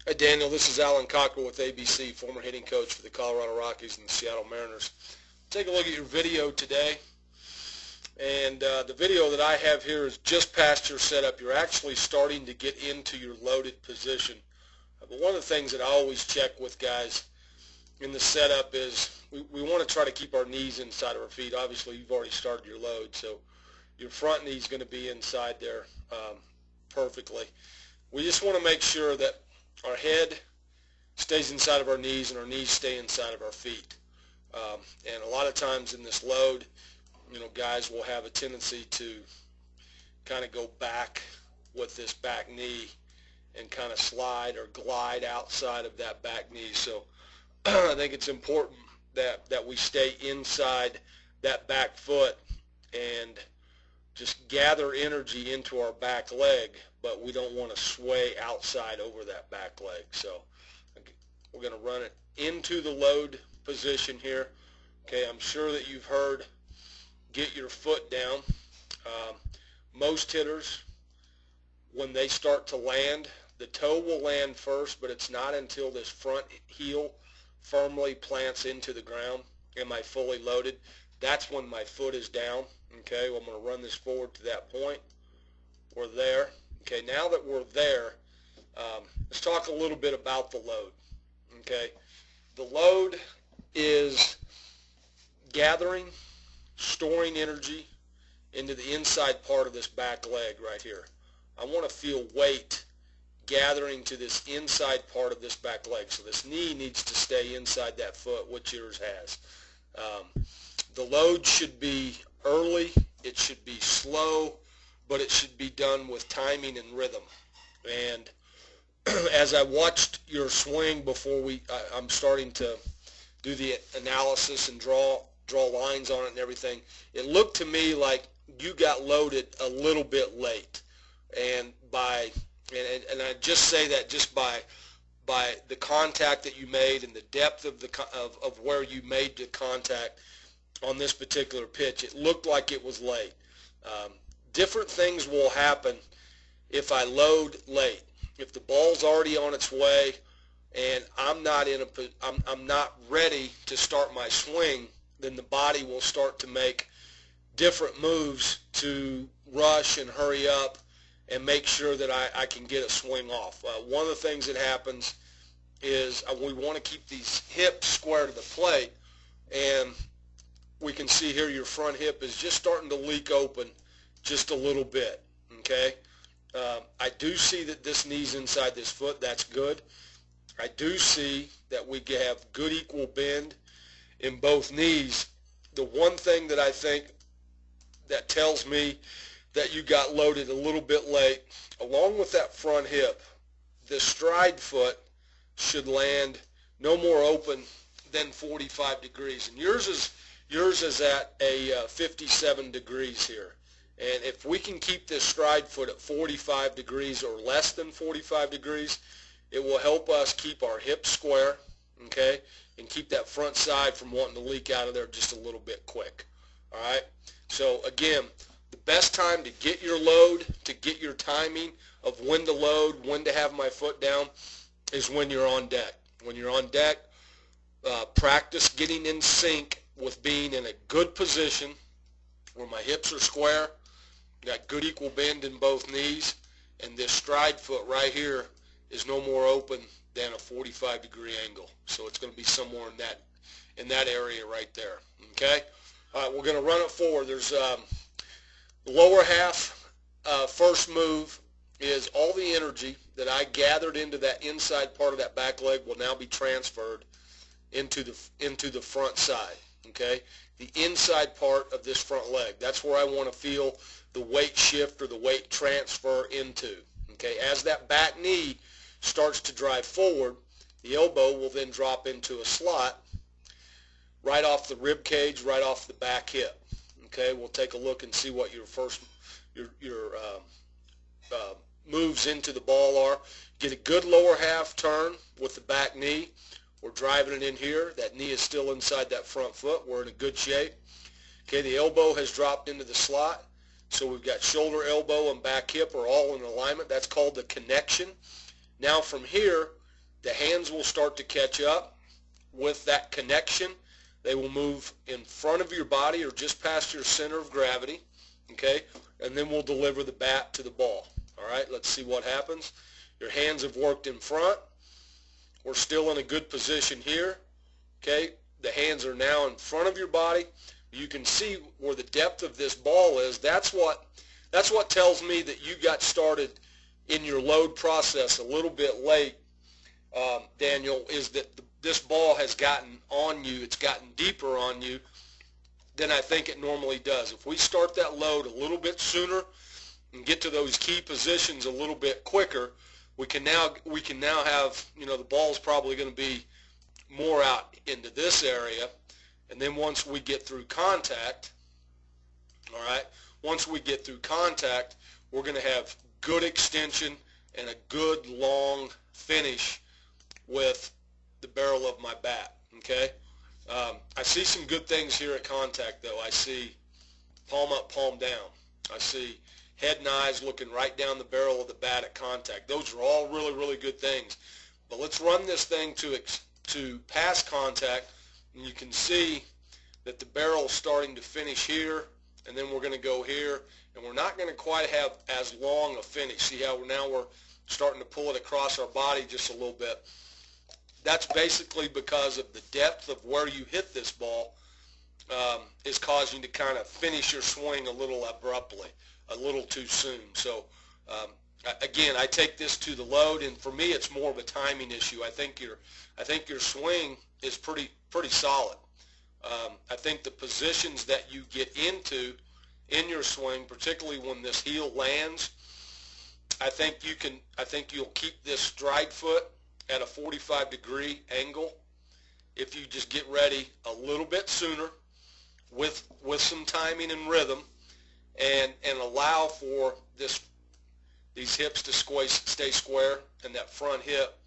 Hi Daniel, this is Alan Cockrell with ABC, former hitting coach for the Colorado Rockies and the Seattle Mariners. Take a look at your video today, and the video that I have here is just past your setup. You're actually starting to get into your loaded position. But one of the things that I always check with guys in the setup is we want to try to keep our knees inside of our feet. Obviously you've already started your load, so your front knee is going to be inside there perfectly. We just want to make sure that our head stays inside of our knees and our knees stay inside of our feet. And a lot of times in this load, guys will have a tendency to kind of go back with this back knee and kind of slide or glide outside of that back knee. So I think it's important that we stay inside that back foot and just gather energy into our back leg, but we don't want to sway outside over that back leg. So we're going to run it into the load position here. Okay, I'm sure that you've heard get your foot down. Most hitters, when they start to land, the toe will land first, but it's not until this front heel firmly plants into the ground. Am I fully loaded? That's when my foot is down. Okay, well, I'm going to run this forward to that point. We're there. Okay, now that we're there, let's talk a little bit about the load. Okay, the load is gathering, storing energy into the inside part of this back leg right here. I want to feel weight gathering to this inside part of this back leg. So this knee needs to stay inside that foot, which yours has. The load should be early, it should be slow, but it should be done with timing and rhythm. And as I watched your swing before I'm starting to do the analysis and draw lines on it and everything, it looked to me like you got loaded a little bit late. And I just say that just by the contact that you made and the depth of where you made the contact on this particular pitch, it looked like it was late. Different things will happen if I load late. If the ball's already on its way and I'm not ready to start my swing, then the body will start to make different moves to rush and hurry up and make sure that I can get a swing off. One of the things that happens is we want to keep these hips square to the plate, and we can see here your front hip is just starting to leak open just a little bit. Okay, I do see that this knee's inside this foot. That's good. I do see that we have good equal bend in both knees. The one thing that I think that tells me that you got loaded a little bit late, along with that front hip, the stride foot should land no more open than 45 degrees. And yours is at a 57 degrees here. And if we can keep this stride foot at 45 degrees or less than 45 degrees, it will help us keep our hips square, okay, and keep that front side from wanting to leak out of there just a little bit quick. All right? So again, the best time to get your load, to get your timing of when to load, when to have my foot down, is when you're on deck. When you're on deck, practice getting in sync with being in a good position where my hips are square, got good equal bend in both knees, and this stride foot right here is no more open than a 45 degree angle. So it's going to be somewhere in that area right there. Okay? All right, we're going to run it forward. There's the lower half first move is all the energy that I gathered into that inside part of that back leg will now be transferred into the front side. Okay, the inside part of this front leg. That's where I want to feel the weight shift or the weight transfer into. Okay, as that back knee starts to drive forward, the elbow will then drop into a slot right off the rib cage, right off the back hip. Okay, we'll take a look and see what your first moves into the ball are. Get a good lower half turn with the back knee. We're driving it in here. That knee is still inside that front foot. We're in a good shape. Okay, the elbow has dropped into the slot. So we've got shoulder, elbow, and back hip are all in alignment. That's called the connection. Now from here, the hands will start to catch up with that connection. They will move in front of your body or just past your center of gravity, okay? And then we'll deliver the bat to the ball. All right, let's see what happens. Your hands have worked in front. We're still in a good position here, okay? The hands are now in front of your body. You can see where the depth of this ball is. That's what tells me that you got started in your load process a little bit late, Daniel, is that this ball has gotten on you. It's gotten deeper on you than I think it normally does. If we start that load a little bit sooner and get to those key positions a little bit quicker, we can now have, the ball's probably going to be more out into this area. And then once we get through contact, all right, once we get through contact, we're going to have good extension and a good long finish with the barrel of my bat, okay? I see some good things here at contact, though. I see palm up, palm down. I see head and eyes looking right down the barrel of the bat at contact. Those are all really, really good things. But let's run this thing to pass contact, and you can see that the barrel's starting to finish here, and then we're going to go here, and we're not going to quite have as long a finish. See how now we're starting to pull it across our body just a little bit. That's basically because of the depth of where you hit this ball is causing you to kind of finish your swing a little abruptly, a little too soon. So again, I take this to the load, and for me, it's more of a timing issue. I think your swing is pretty solid. I think the positions that you get into in your swing, particularly when this heel lands, I think you'll keep this stride foot at a 45-degree angle if you just get ready a little bit sooner with some timing and rhythm, and allow for these hips to stay square and that front hip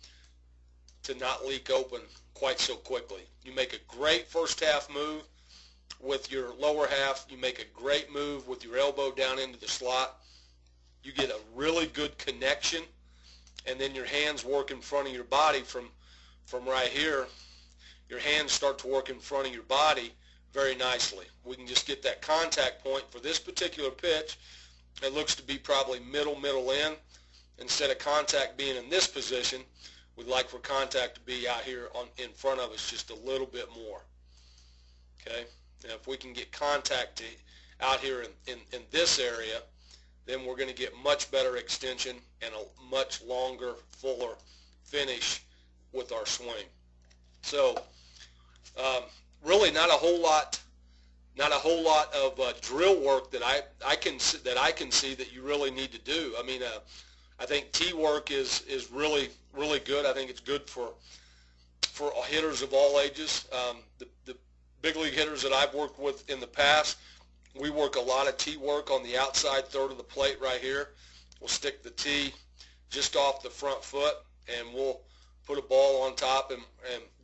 to not leak open quite so quickly. You make a great first half move with your lower half. You make a great move with your elbow down into the slot. You get a really good connection, and then your hands work in front of your body from right here. Your hands start to work in front of your body very nicely. We can just get that contact point for this particular pitch. It looks to be probably middle in. Instead of contact being in this position, we'd like for contact to be out here in front of us just a little bit more. Okay? Now if we can get contact out here in this area, then we're going to get much better extension and a much longer, fuller finish with our swing. So really not a whole lot of drill work that I can see that you really need to do. I mean, I think tee work is really good. I think it's good for hitters of all ages. The big league hitters that I've worked with in the past, we work a lot of tee work on the outside third of the plate right here. We'll stick the tee just off the front foot, and we'll put a ball on top, and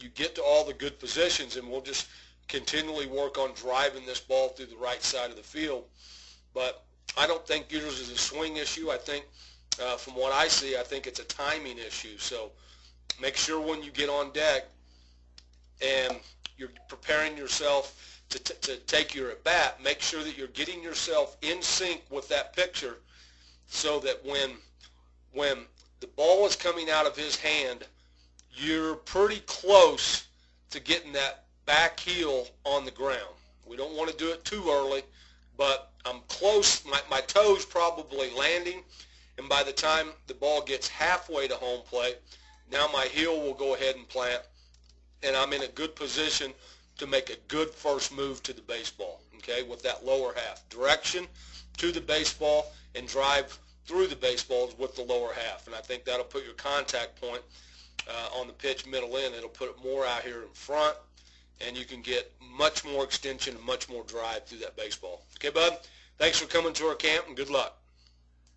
you get to all the good positions, and we'll just continually work on driving this ball through the right side of the field. But I don't think yours is a swing issue. I think from what I see, I think it's a timing issue. So make sure when you get on deck and you're preparing yourself to take your at bat, make sure that you're getting yourself in sync with that picture, so that when the ball is coming out of his hand, you're pretty close to getting that back heel on the ground. We don't want to do it too early, but I'm close. My toe's probably landing, and by the time the ball gets halfway to home plate, now my heel will go ahead and plant, and I'm in a good position to make a good first move to the baseball, okay, with that lower half. Direction to the baseball and drive through the baseballs with the lower half. And I think that'll put your contact point on the pitch middle in. It'll put it more out here in front, and you can get much more extension and much more drive through that baseball. Okay, bud? Thanks for coming to our camp, and good luck.